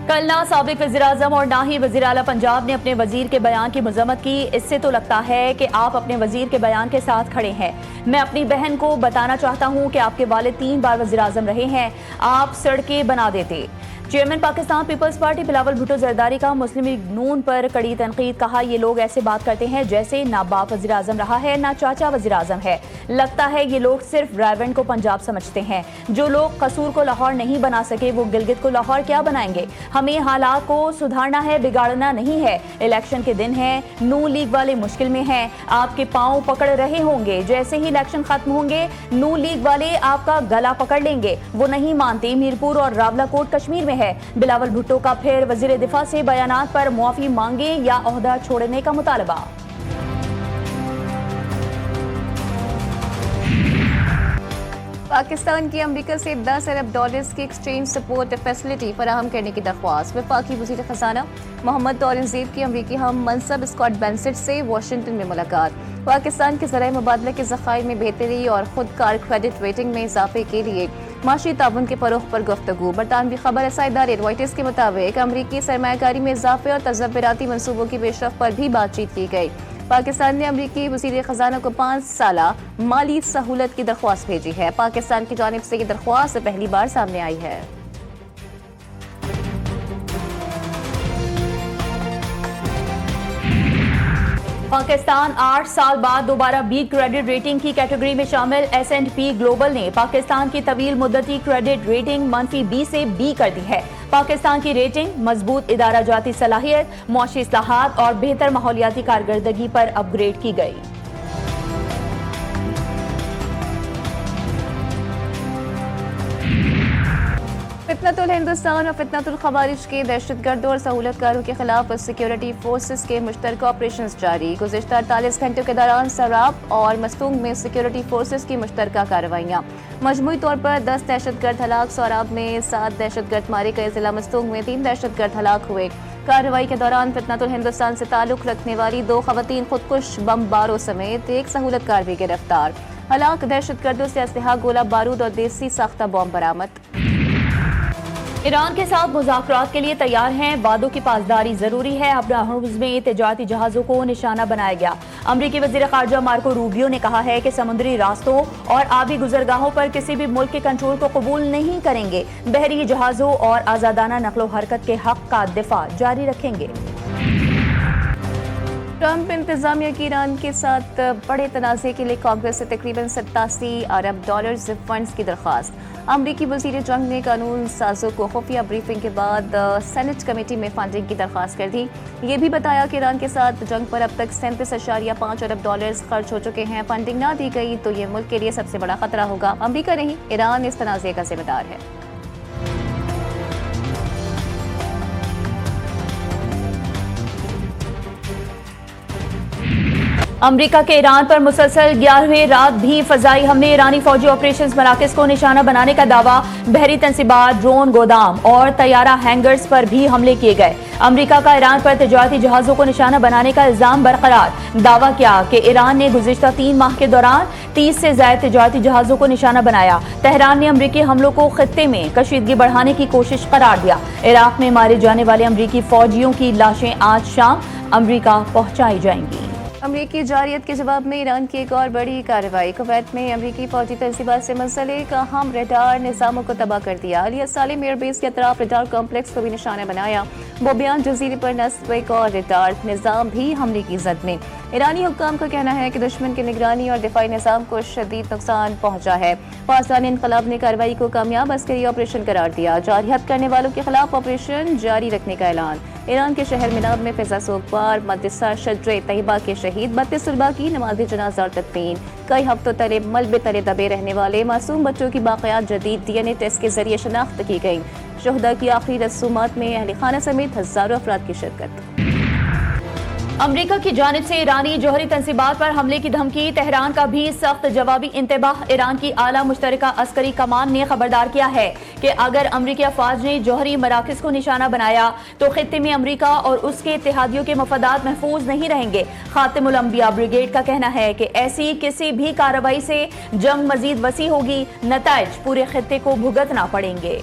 کل نہ سابق وزیراعظم اور نہ ہی وزیر اعلیٰ پنجاب نے اپنے وزیر کے بیان کی مذمت کی۔ اس سے تو لگتا ہے کہ آپ اپنے وزیر کے بیان کے ساتھ کھڑے ہیں۔ میں اپنی بہن کو بتانا چاہتا ہوں کہ آپ کے والد 3 بار وزیراعظم رہے ہیں، آپ سڑکیں بنا دیتے۔ چیئرمین پاکستان پیپلز پارٹی بلاول بھٹو زرداری کا مسلم لیگ نون پر کڑی تنقید، کہا یہ لوگ ایسے بات کرتے ہیں جیسے نہ باپ وزیراعظم رہا ہے نہ چاچا وزیراعظم ہے۔ لگتا ہے یہ لوگ صرف ڈرائیونٹ کو پنجاب سمجھتے ہیں۔ جو لوگ قصور کو لاہور نہیں بنا سکے وہ گلگت کو لاہور کیا بنائیں گے؟ ہمیں حالات کو سدھارنا ہے، بگاڑنا نہیں ہے۔ الیکشن کے دن ہیں، نون لیگ والے مشکل میں ہیں، آپ کے پاؤں پکڑ رہے ہوں گے۔ جیسے ہی الیکشن ختم ہوں گے نون لیگ والے آپ کا گلا پکڑ لیں گے۔ وہ نہیں مانتے میرپور اور راولہ کوٹ کشمیر میں ہے۔ بلاول بھٹو کا پھر وزیر دفاع سے بیانات پر معافی مانگے یا عہدہ چھوڑنے کا مطالبہ۔ پاکستان کی امریکہ سے $10 ارب کی ایکسچینج سپورٹ فیسلٹی فراہم کرنے کی درخواست۔ وفاقی وزیر خزانہ محمد اورنگزیب کی امریکی ہم منصب اسکاٹ بینسٹ سے واشنگٹن میں ملاقات۔ پاکستان کے ذرائع مبادلہ کے ذخائر میں بہتری اور خود کار کریڈٹ ریٹنگ میں اضافے کے لیے معاشی تعاون کے فروغ پر گفتگو۔ برطانوی خبر رساں ادارے رائٹرز کے مطابق امریکی سرمایہ کاری میں اضافے اور تجرباتی منصوبوں کی پیش رفت پر بھی بات چیت کی گئی۔ پاکستان نے امریکی وزیر خزانہ کو 5 سالہ مالی سہولت کی درخواست بھیجی ہے۔ پاکستان کی جانب سے یہ درخواست پہلی بار سامنے آئی ہے۔ پاکستان 8 سال بعد دوبارہ بی کریڈٹ ریٹنگ کی کیٹیگری میں شامل۔ S&P گلوبل نے پاکستان کی طویل مدتی کریڈٹ ریٹنگ -B سے B کر دی ہے۔ پاکستان کی ریٹنگ مضبوط ادارہ جاتی صلاحیت، معاشی اصلاحات اور بہتر ماحولیاتی کارکردگی پر اپ گریڈ کی گئی۔ فتنۃ الہندوستان اور فتنۃ الخوارج کے دہشت گردوں اور سہولت کاروں کے خلاف سیکیورٹی فورسز کے مشترکہ آپریشنز جاری۔ گزشتہ 48 گھنٹوں کے دوران سراب اور مستونگ میں سیکیورٹی فورسز کی مشترکہ کارروائیاں۔ مجموعی طور پر 10 دہشت گرد ہلاک، سوراب میں 7 دہشت گرد مارے گئے، ضلع مستونگ میں 3 دہشت گرد ہلاک ہوئے۔ کارروائی کے دوران فتنۃ الہندوستان سے تعلق رکھنے والی 2 خواتین خودکش بم باروں سمیت 1 سہولت کار بھی گرفتار۔ ہلاک دہشت گردوں سے اسلحہ، گولہ بارود اور دیسی ساختہ بم برآمد۔ ایران کے ساتھ مذاکرات کے لیے تیار ہیں، وعدوں کی پاسداری ضروری ہے۔ ابراہیموس میں تجارتی جہازوں کو نشانہ بنایا گیا۔ امریکی وزیر خارجہ مارکو روبیو نے کہا ہے کہ سمندری راستوں اور آبی گزرگاہوں پر کسی بھی ملک کے کنٹرول کو قبول نہیں کریں گے۔ بحری جہازوں اور آزادانہ نقل و حرکت کے حق کا دفاع جاری رکھیں گے۔ ٹرمپ انتظامیہ کی ایران کے ساتھ بڑے تنازع کے لیے کانگریس سے تقریباً $87 ارب فنڈز کی درخواست۔ امریکی وزیر جنگ نے قانون سازوں کو خفیہ بریفنگ کے بعد سینٹ کمیٹی میں فنڈنگ کی درخواست کر دی۔ یہ بھی بتایا کہ ایران کے ساتھ جنگ پر اب تک $37.5 ارب خرچ ہو چکے ہیں۔ فنڈنگ نہ دی گئی تو یہ ملک کے لیے سب سے بڑا خطرہ ہوگا۔ امریکہ نہیں، ایران اس تنازع کا ذمہ دار ہے۔ امریکہ کے ایران پر مسلسل 11ویں رات بھی فضائی حملے، ایرانی فوجی آپریشنز مراکز کو نشانہ بنانے کا دعویٰ، بحری تنصیبات، ڈرون گودام اور طیارہ ہینگرز پر بھی حملے کیے گئے۔ امریکہ کا ایران پر تجارتی جہازوں کو نشانہ بنانے کا الزام برقرار، دعویٰ کیا کہ ایران نے گزشتہ 3 ماہ کے دوران 30 سے زائد تجارتی جہازوں کو نشانہ بنایا۔ تہران نے امریکی حملوں کو خطے میں کشیدگی بڑھانے کی کوشش قرار دیا۔ عراق میں مارے جانے والے امریکی فوجیوں کی لاشیں آج شام امریکہ پہنچائی جائیں گی۔ امریکی جارحیت کے جواب میں ایران کی ایک اور بڑی کارروائی، کویت میں امریکی فوجی تنصیبات سے منسلک اہم ریڈار نظاموں کو تباہ کر دیا۔ علیہ سالم ایئر بیس کے اطراف ریڈار کمپلیکس کو بھی نشانہ بنایا۔ بوبیان جزیرے پر نصب ایک اور ریڈار نظام بھی حملے کی زد میں۔ ایرانی حکام کا کہنا ہے کہ دشمن کی نگرانی اور دفاعی نظام کو شدید نقصان پہنچا ہے۔ پاسداران انقلاب نے کارروائی کو کامیاب عسکری آپریشن قرار دیا۔ جارحیت کرنے والوں کے خلاف آپریشن جاری رکھنے کا اعلان۔ ایران کے شہر مناب میں فضا سوگوار مدرسہ شجر طیبہ کے شہید 32 طلباء کی نماز جنازہ اور تدفین۔ کئی ہفتوں تلے ملبے تلے دبے رہنے والے معصوم بچوں کی باقیات جدید DNA ٹیسٹ کے ذریعے شناخت کی گئیں۔ شہداء کی آخری رسومات میں اہل خانہ سمیت ہزاروں افراد کی شرکت۔ امریکہ کی جانب سے ایرانی جوہری تنصیبات پر حملے کی دھمکی، تہران کا بھی سخت جوابی انتباہ۔ ایران کی اعلیٰ مشترکہ عسکری کمان نے خبردار کیا ہے کہ اگر امریکی افواج نے جوہری مراکز کو نشانہ بنایا تو خطے میں امریکہ اور اس کے اتحادیوں کے مفادات محفوظ نہیں رہیں گے۔ خاتم الانبیاء بریگیڈ کا کہنا ہے کہ ایسی کسی بھی کارروائی سے جنگ مزید وسیع ہوگی، نتائج پورے خطے کو بھگتنا پڑیں گے۔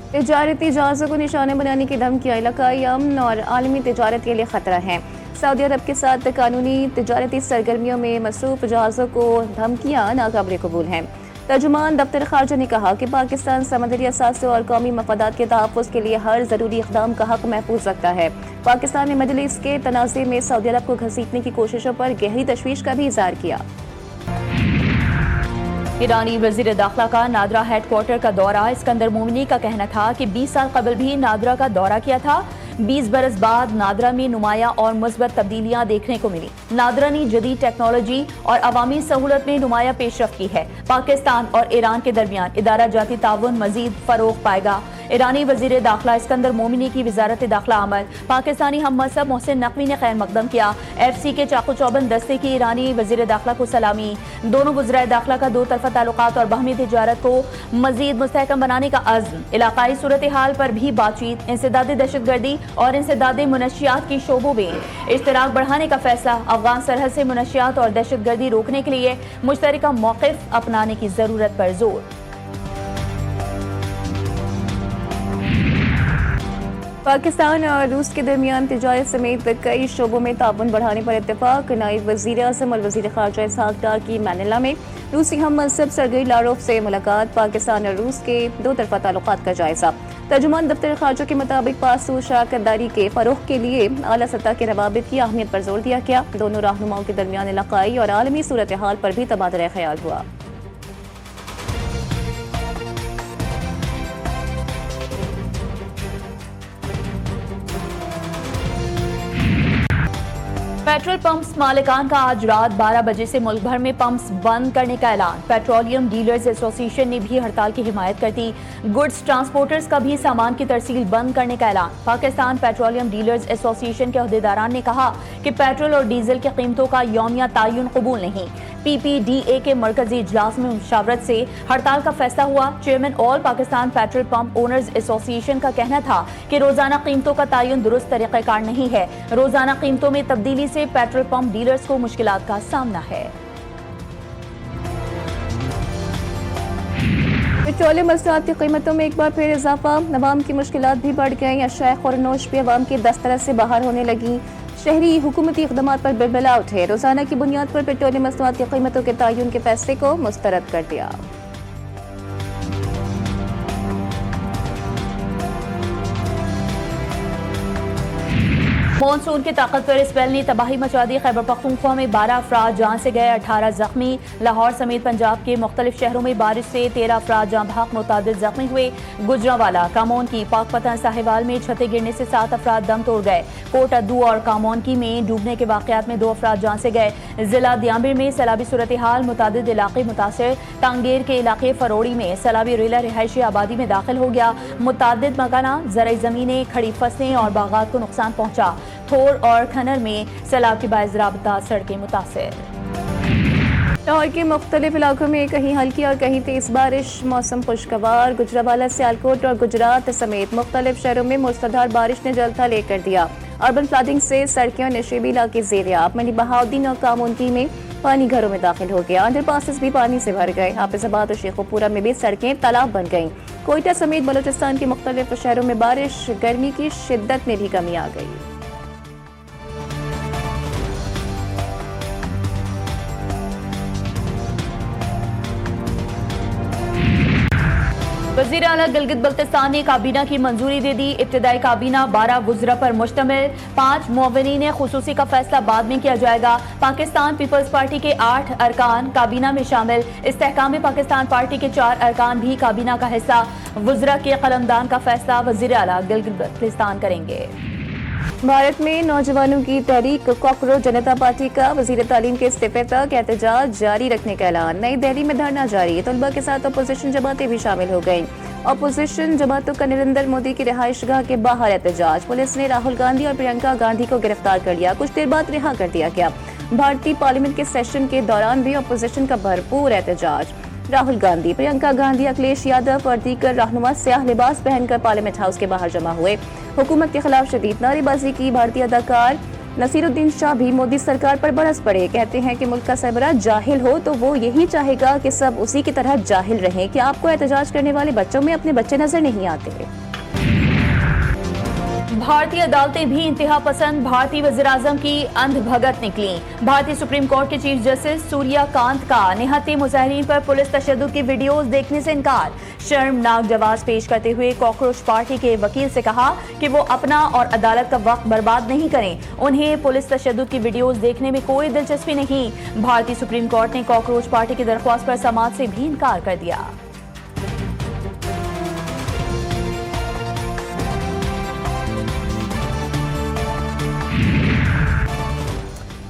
तजारती जहाज़ों को निशाने बनाने की धमकियाँ इलाकाई अमन और आलमी तजारत के लिए ख़तरा हैं। सऊदी अरब के साथ कानूनी तजारती सरगर्मियों में मसरूफ़ जहाज़ों को धमकियाँ नाकाबिल कबूल हैं। तर्जुमान दफ्तर खारजा ने कहा कि पाकिस्तान समंदरी असासों और कौमी मफादात के तहफ़्फ़ुज़ के लिए हर ज़रूरी इक़दाम का हक़ महफूज रखता है। पाकिस्तान ने मजलिस के तनाज़े में सऊदी अरब को घसीटने की कोशिशों पर गहरी तशवीश का भी इज़हार किया। ईरानी वज़ीर दाखिला का नादरा हेडक्वार्टर का दौरा। इस्कंदर मोमिनी का कहना था कि 20 साल कबल भी नादरा का दौरा किया था। 20 बरस बाद नादरा में नुमाया और मुस्बत तब्दीलियां देखने को मिली। नादरा ने जदीद टेक्नोलॉजी और अवामी सहूलत में नुमाया पेशरफ्त की है। पाकिस्तान और ईरान के दरमियान इदारा जाती ताउन मजीद फरोग पाएगा। ईरानी वज़ीर दाखिला इस्कंदर मोमिनी की वजारत दाखिला आमद पाकिस्तानी हम मसहब मोहसिन नकवी ने खैर मकदम किया। FC के चाकू चौबंद दस्ते की ईरानी वज़ीर दाखिला को सलामी। दोनों वज़राए दाखिला का दो तरफ़ा ताल्लुकात और बाहमी तिजारत को मजीद मुस्तहकम बनाने का अज़्म। इलाकाई सूरत हाल पर भी बातचीत। इंसदादी दहशतगर्दी और इंसदादी मुनशियात की शोबों में इश्तराक बढ़ाने का फैसला। अफगान सरहद से मुनशियात और दहशतगर्दी रोकने के लिए मुश्तरका मौक़िफ़ अपनाने की ज़रूरत पर जोर। पाकिस्तान और रूस के दरमियान तिजारत समेत कई शोबों में ताउन बढ़ाने पर इत्तेफाक। नायब वज़ीर आज़म और वज़ीर ख़ारजा इसहाक डार की मैनिला में रूसी हम मनसब सरगई लारोफ से मुलाकात। पाकिस्तान और रूस के दो तरफ़ा ताल्लुकात का जायज़ा। तर्जुमान दफ्तर ख़ारजा के मुताबिक पासू शराकतदारी के फ़रोग़ के लिए आला सतह के रवाबित की अहमियत पर जोर दिया गया। दोनों रहनुमाओं के दरमियान इलाकाई और आलमी सूरत हाल पर भी तबादला ख़याल हुआ। पेट्रोल पंप्स मालिकान का आज रात 12 बजे से मुल्क भर में पंप्स बंद करने का ऐलान। पेट्रोलियम डीलर्स एसोसिएशन ने भी हड़ताल की हिमायत कर दी। गुड्स ट्रांसपोर्टर्स का भी सामान की तरसील बंद करने का ऐलान। पाकिस्तान पेट्रोलियम डीलर्स एसोसिएशन के अहदेदारान ने कहा कि पेट्रोल और डीजल की कीमतों का यौमिया तायुन कबूल नहीं। PPDA के मरकजी इजलास में मुशावरत से हड़ताल का फैसला हुआ। Chairman all Pakistan petrol pump owners association का कहना था कि रोजाना कीमतों का तायुन दुरुस्त तरीक़ेकार नहीं है। रोजाना कीमतों में तब्दीली से पेट्रोल पंप डीलर्स को मुश्किलात का सामना है। पेट्रोलियम मसनूआत की कीमतों में एक बार फिर इजाफा। अवाम की मुश्किलात भी बढ़ गई। अशाए खुरनोश भी अवाम की दस्तरस से बाहर होने लगी। शहरी हुकूमती इक़दामात पर बिलबिला उठे। रोजाना की बुनियाद पर पेट्रोलियम मसनूआत की कीमतों के तायुन के फैसले को मुस्तरद कर दिया। मॉनसून के ताकतवर स्पेल ने तबाही मचा दी। खैबर पख्तूनख्वा में 12 अफराद जान से गए, 18 जख्मी। लाहौर समेत पंजाब के मुख्तलिफ शहरों में बारिश से 13 अफराद जाँ बहक, मुतादिद जख्मी हुए। गुजरांवाला कामोन की पाकपतन साहिवाल में छतें गिरने से 7 अफराद दम तोड़ गए। कोट अद्दू और कामोन की में डूबने के वाकयात में 2 अफराद जान से गए। जिला दियामिर में सैलाबी सूरत हाल, मुतादिद इलाके मुतासर। टांगेर के इलाके फरोड़ी में सैलाबी रेला रिहायशी आबादी में दाखिल हो गया। मुतादिद मकाना, ज़रई ज़मीनें, खड़ी फसलें और बागात को नुकसान पहुंचा। थोर और खनर में सैलाब के बायस राबता सड़कें मुतासिर। लाहौर के मुख्तलिफ इलाकों में कहीं हल्की और कहीं तेज बारिश। मौसम खुशगवार। गुजरांवाला, सियालकोट और गुजरात समेत मुख्तलिफ शहरों में मूसलाधार बारिश ने जलथा लेकर दिया। अर्बन फ्लडिंग से सड़कें और नशेबी इलाके ज़ेर-ए-आब। मंडी बहाउद्दीन और कामोनकी में पानी घरों में दाखिल हो गया। अंडरपासेस भी पानी से भर गए। हाफिजाबाद और शेखोपुरा में भी सड़कें तालाब बन गईं। कोयटा समेत बलूचिस्तान के मुख्तलिफ शहरों में बारिश। गर्मी की शिद्दत में भी कमी आ गई। वज़ीर आला गिलगित बल्तिस्तान ने काबीना की मंजूरी दे दी। इब्तदाई काबीना 12 वुज़रा पर मुश्तमिल। 5 मुअव्विनीन खुसूसी का फैसला बाद में किया जाएगा। पाकिस्तान पीपल्स पार्टी के 8 अरकान काबीना में शामिल। इस्तेहकाम पाकिस्तान पार्टी के 4 अरकान भी काबीना का हिस्सा। वुज़रा के कलमदान का फैसला वज़ीर आला गिलगित बल्तिस्तान करेंगे। भारत में नौजवानों की तहरीक कॉकरोच जनता पार्टी का वज़ीर तालीम के इस्तीफे तक एहतजाज जारी रखने का ऐलान। नई दिल्ली में धरना जारी। तलबा के साथ अपोजिशन जमातें भी शामिल हो गईं। अपोजिशन जमातों का नरेंद्र मोदी की रिहाइशगाह के बाहर एहतजाज। पुलिस ने राहुल गांधी और प्रियंका गांधी को गिरफ्तार कर लिया। कुछ देर बाद रिहा कर दिया गया। भारतीय पार्लियामेंट के सेशन के दौरान भी अपोजिशन का भरपूर एहतजाज। राहुल गांधी, प्रियंका गांधी, अखिलेश यादव और दीगर रहनुमा स्याह लिबास पहनकर पार्लियामेंट हाउस के बाहर जमा हुए। हुकूमत के खिलाफ शदीद नारेबाजी की। भारतीय अदाकार नसीर उद्दीन शाह भी मोदी सरकार पर बरस पड़े। कहते हैं कि मुल्क का सरबराह जाहिल हो तो वो यही चाहेगा कि सब उसी की तरह जाहिल रहें। क्या आपको एहतजाज करने वाले बच्चों में अपने बच्चे नजर नहीं आते? भारतीय अदालतें भी इंतहा पसंद भारतीय वज़ीर-ए-आज़म की अंधभगत निकली। भारतीय सुप्रीम कोर्ट के चीफ जस्टिस सूर्यकांत का निहत्थे मुजाहिरीन पर पुलिस तशद्दुद की वीडियोस देखने से इनकार। शर्मनाक जवाब पेश करते हुए कॉकरोच पार्टी के वकील से कहा कि वो अपना और अदालत का वक्त बर्बाद नहीं करें। उन्हें पुलिस तशद्दुद की वीडियोस देखने में कोई दिलचस्पी नहीं। भारतीय सुप्रीम कोर्ट ने कॉकरोच पार्टी की दरख्वास्त पर समाअत से भी इनकार कर दिया।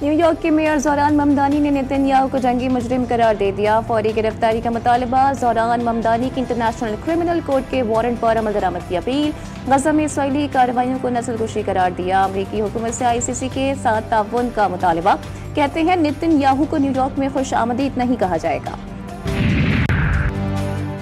न्यूयॉर्क के मेयर ज़ोरान ममदानी ने नेतन्याहू को जंगी मुजरिम करार दे दिया। फौरी गिरफ्तारी का मुतालबा। ज़ोरान ममदानी की इंटरनेशनल क्रिमिनल कोर्ट के वारंट पर अमल दरामद की अपील। गज़ा में इसराइली कार्रवाइयों को नस्लकुशी करार दिया। अमरीकी हुकूमत से ICC के साथ ताउन का मुतालबा। कहते हैं नेतन्याहू को न्यूयॉर्क में खुश आमदीद नहीं कहा जाएगा।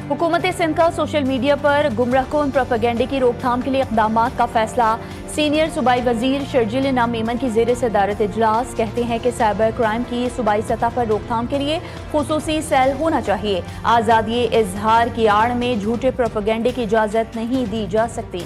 हुकूमत सिंध का सोशल मीडिया पर गुमराहकुन प्रोपेगेंडे की रोकथाम के लिए इक़दामात का फैसला। सीनियर सूबाई वजीर शर्जील इनाम मेमन की ज़ेर सदारत इजलास। कहते हैं कि साइबर क्राइम की सूबाई सतह पर रोकथाम के लिए खुसूसी सेल होना चाहिए। आज़ादी इजहार की आड़ में झूठे प्रोपेगेंडे की इजाज़त नहीं दी जा सकती।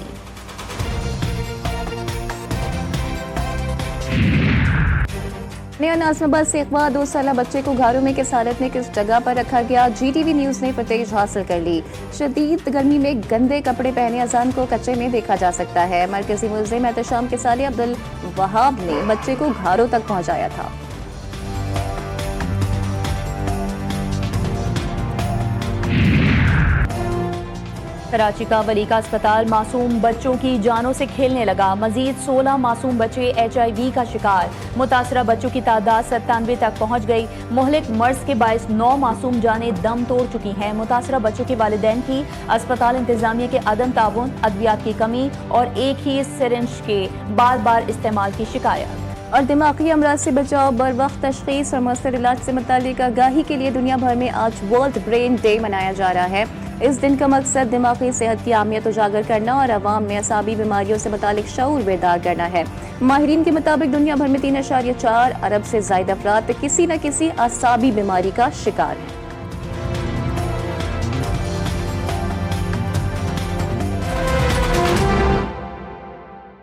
नया नाज़िमाबाद से अगवा 2 साला बच्चे को घारों में किस हालत में किस जगह पर रखा गया, GTV न्यूज़ ने फुटेज हासिल कर ली। शदीद गर्मी में गंदे कपड़े पहने अजान को कच्चे में देखा जा सकता है। मरकजी मुल्ज़िम एहतशाम के साले अब्दुल वहाब ने बच्चे को घारों तक पहुंचाया था। कराची का वली का अस्पताल मासूम बच्चों की जानों से खेलने लगा। मजीद 16 मासूम बच्चे HIV का शिकार। मुतासरा बच्चों की तादाद 97 तक पहुंच गई। मुहलिक मर्ज के बायस 9 मासूम जानें दम तोड़ चुकी हैं। मुतासरा बच्चों के वालिदैन की अस्पताल इंतजामिया के अदम ताउन, अद्वियात की कमी और एक ही सिरिंज के बार बार इस्तेमाल की शिकायत। और दिमागी अमराज से बचाव, बर वक्त तशखीस और मौसर इलाज से मुताल्लिक आगाही के लिए दुनिया भर में आज वर्ल्ड ब्रेन डे मनाया जा रहा है। इस दिन का मकसद दिमागी सेहत की अहमियत उजागर करना और अवाम में असाबी बीमारियों से मुतालिक शऊर बेदार करना है। माहिरीन के मुताबिक दुनिया भर में 3.4 अरब से ज़ायद अफराद किसी न किसी असाबी बीमारी का शिकार है।